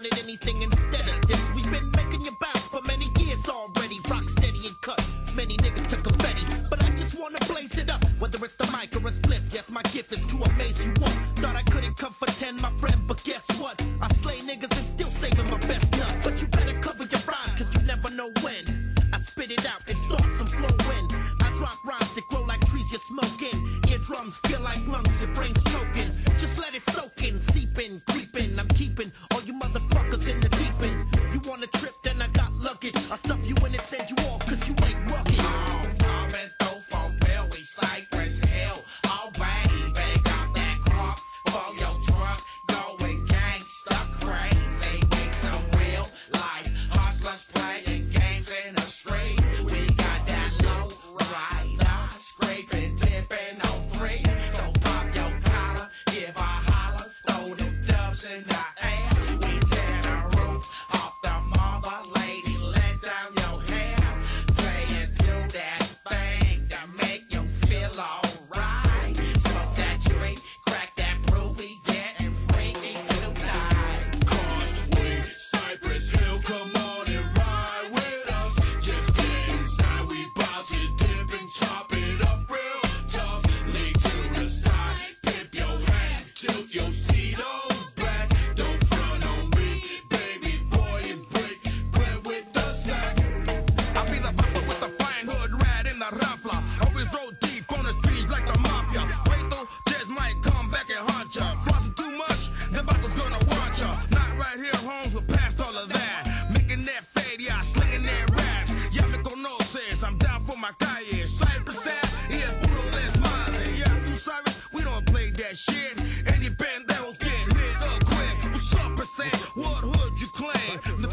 wanted anything instead of this. We've been making you bounce for many years already. Rock steady and cut. Many niggas took confetti, but I just wanna blaze it up. Whether it's the mic or a spliff, yes, my gift is to amaze you one. Thought I couldn't come for 10, my friend, but guess what? I slay niggas and still saving my best nut. But you better cover your rhymes, cause you never know when I spit it out and start some flowing. I drop rhymes that grow like trees you're smoking. Eardrums feel like lungs, your brain's choking. Just let it soak in, seeping, creeping. I'm keeping all you motherfuckers in the deep end. You want a trip, then I got luggage. I'll stuff you in and send you off, cause you ain't rugged. Coming through from Philly, Cypress Hill. Oh baby, got that crunk for your truck. Going gangsta crazy. Make some real life hustlers playing games in the street. We got that low rider, scraping, tipping on 3. So pop your collar, give a holler, throw the dubs in the air. We tear the roof off the mother lady, let down your hair. Play into that thing that make you feel alright. Smoke that drink, crack that brew, we getting freaky tonight. Cause we Cypress Hill, come on and ride with us. Just get inside, we bout to dip and chop it up real tough. Lay to the side, pip your hand, tilt your seat on back. Don't front on me, baby boy, and break bread with the sack. I be the papa with the fine hood rat in the raffla. Always roll deep on the streets like the mafia. Wait though, just might come back and haunt ya. Flossing too much, the bottle's gonna watch ya. Not right here, Holmes, we're past all of that. Making that fade, yeah, slinging that raps. Ya me conoces, I'm down for my calle. Cypress Ave, yeah, puro desmadre. Yeah, tú sabes, we don't play that shit. Any pendejos get hit up quick. What's up, percent? What hood you claim? The